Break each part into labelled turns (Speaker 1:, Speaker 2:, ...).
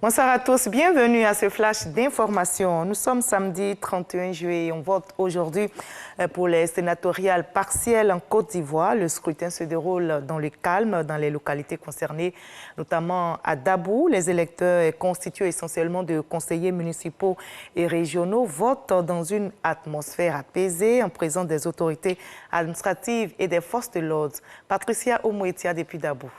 Speaker 1: Bonsoir à tous, bienvenue à ce flash d'information. Nous sommes samedi 31 juillet et on vote aujourd'hui pour les sénatoriales partielles en Côte d'Ivoire. Le scrutin se déroule dans le calme dans les localités concernées, notamment à Dabou. Les électeurs constitués essentiellement de conseillers municipaux et régionaux votent dans une atmosphère apaisée en présence des autorités administratives et des forces de l'ordre. Patricia Omoetia depuis Dabou.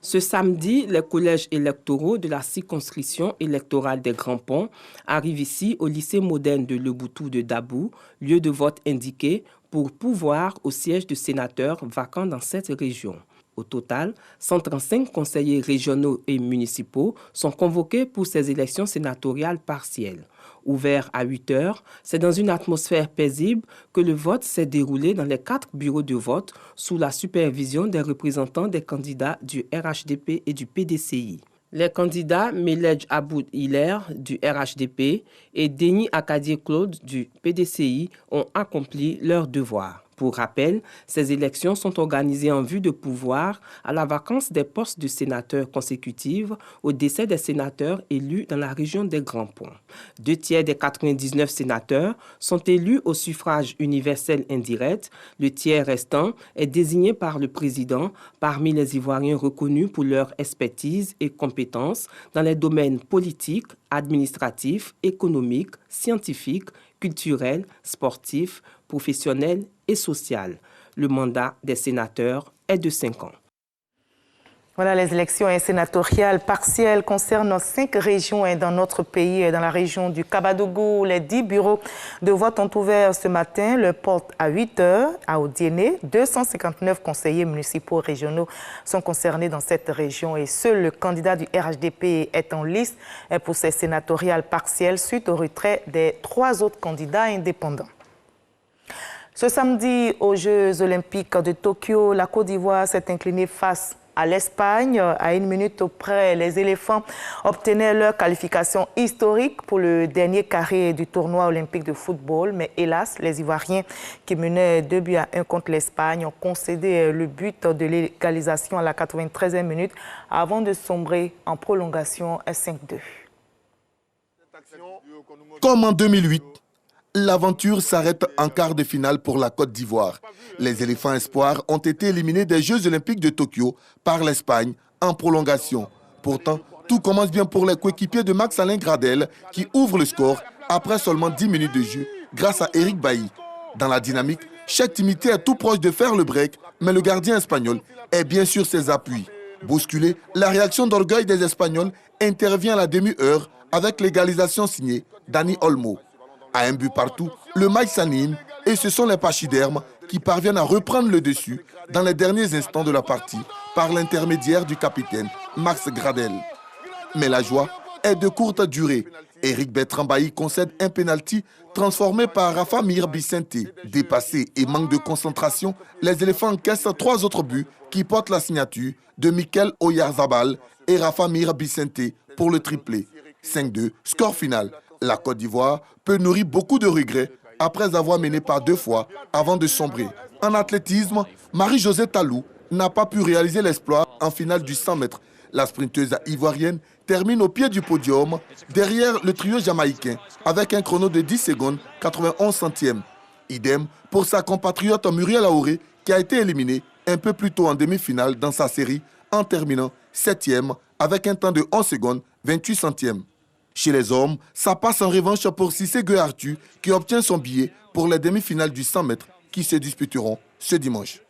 Speaker 2: Ce samedi, les collèges électoraux de la circonscription électorale des Grands Ponts arrivent ici au lycée moderne de Leboutou de Dabou, lieu de vote indiqué pour pourvoir au siège de sénateurs vacant dans cette région. Au total, 135 conseillers régionaux et municipaux sont convoqués pour ces élections sénatoriales partielles. Ouvert à 8 heures, c'est dans une atmosphère paisible que le vote s'est déroulé dans les 4 bureaux de vote sous la supervision des représentants des candidats du RHDP et du PDCI. Les candidats Meledj Aboud Hiler du RHDP et Denis Akadié Claude du PDCI ont accompli leur devoir. Pour rappel, ces élections sont organisées en vue de pourvoir à la vacance des postes de sénateurs consécutifs au décès des sénateurs élus dans la région des Grands Ponts. 2 tiers des 99 sénateurs sont élus au suffrage universel indirect. Le tiers restant est désigné par le président parmi les Ivoiriens reconnus pour leur expertise et compétences dans les domaines politiques, administratifs, économiques, scientifiques, culturels, sportifs, professionnels et social. Le mandat des sénateurs est de 5 ans.
Speaker 1: Voilà, les élections sénatoriales partielles concernent 5 régions dans notre pays. Dans la région du Kabadougou, les 10 bureaux de vote ont ouvert ce matin. Le porte à 8 heures à Odiéné. 259 conseillers municipaux régionaux sont concernés dans cette région et seul le candidat du RHDP est en liste pour ces sénatoriales partielles suite au retrait des 3 autres candidats indépendants. Ce samedi, aux Jeux olympiques de Tokyo, la Côte d'Ivoire s'est inclinée face à l'Espagne. À 1 minute près, les éléphants obtenaient leur qualification historique pour le dernier carré du tournoi olympique de football. Mais hélas, les Ivoiriens qui menaient 2-1 contre l'Espagne ont concédé le but de l'égalisation à la 93e minute avant de sombrer en prolongation 5-2.
Speaker 3: Comme en 2008, l'aventure s'arrête en quart de finale pour la Côte d'Ivoire. Les éléphants espoirs ont été éliminés des Jeux olympiques de Tokyo par l'Espagne en prolongation. Pourtant, tout commence bien pour les coéquipiers de Max-Alain Gradel qui ouvrent le score après seulement 10 minutes de jeu grâce à Eric Bailly. Dans la dynamique, chaque timidité est tout proche de faire le break, mais le gardien espagnol est bien sur ses appuis. Bousculé, la réaction d'orgueil des Espagnols intervient à la demi-heure avec l'égalisation signée Dani Olmo. À 1 but partout, le match s'anime et ce sont les pachydermes qui parviennent à reprendre le dessus dans les derniers instants de la partie par l'intermédiaire du capitaine Max Gradel. Mais la joie est de courte durée. Eric Bertrand Bailly concède un pénalty transformé par Rafa Mir Bicente. Dépassé et manque de concentration, les éléphants encaissent 3 autres buts qui portent la signature de Mikel Oyarzabal et Rafa Mir Bicente pour le triplé. 5-2, score final. La Côte d'Ivoire peut nourrir beaucoup de regrets après avoir mené par 2 fois avant de sombrer. En athlétisme, Marie-Josée Talou n'a pas pu réaliser l'exploit en finale du 100 mètres. La sprinteuse ivoirienne termine au pied du podium derrière le trio jamaïcain avec un chrono de 10 secondes 91 centièmes. Idem pour sa compatriote Muriel Aouré qui a été éliminée un peu plus tôt en demi-finale dans sa série en terminant 7e avec un temps de 11 secondes 28 centièmes. Chez les hommes, ça passe en revanche pour Cissé Gueux-Arthur qui obtient son billet pour les demi-finales du 100 mètres qui se disputeront ce dimanche.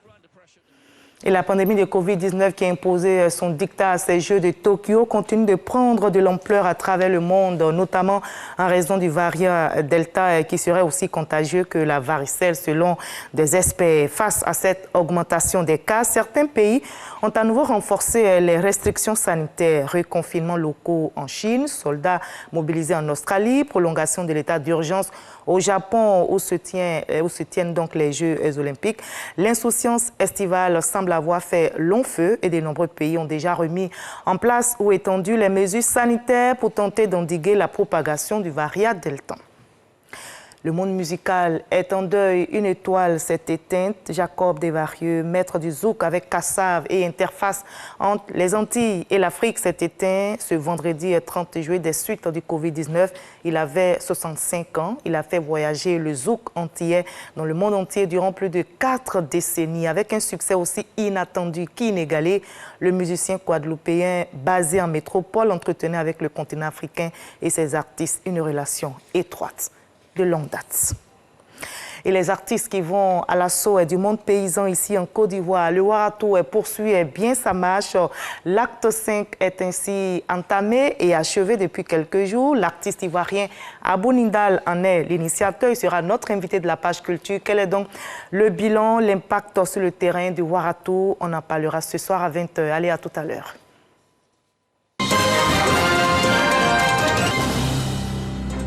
Speaker 1: Et la pandémie de Covid-19 qui a imposé son dictat à ces Jeux de Tokyo continue de prendre de l'ampleur à travers le monde, notamment en raison du variant Delta qui serait aussi contagieux que la varicelle selon des experts. Face à cette augmentation des cas, certains pays ont à nouveau renforcé les restrictions sanitaires, reconfinements locaux en Chine, soldats mobilisés en Australie, prolongation de l'état d'urgence au Japon où se tiennent donc les Jeux olympiques. L'insouciance estivale semble avoir fait long feu et de nombreux pays ont déjà remis en place ou étendu les mesures sanitaires pour tenter d'endiguer la propagation du variant Delta. Le monde musical est en deuil. Une étoile s'est éteinte. Jacob Desvarieux, maître du zouk avec Kassav et interface entre les Antilles et l'Afrique, s'est éteint ce vendredi 30 juillet des suites du Covid-19. Il avait 65 ans. Il a fait voyager le zouk antillais dans le monde entier durant plus de 4 décennies. Avec un succès aussi inattendu qu'inégalé, le musicien guadeloupéen basé en métropole entretenait avec le continent africain et ses artistes une relation étroite de longue date. Et les artistes qui vont à l'assaut du monde paysan ici en Côte d'Ivoire, le Waratou poursuit bien sa marche. L'acte 5 est ainsi entamé et achevé depuis quelques jours. L'artiste ivoirien Abou Nindal en est l'initiateur. Il sera notre invité de la page culture. Quel est donc le bilan, l'impact sur le terrain du Waratou? On en parlera ce soir à 20h. Allez, à tout à l'heure.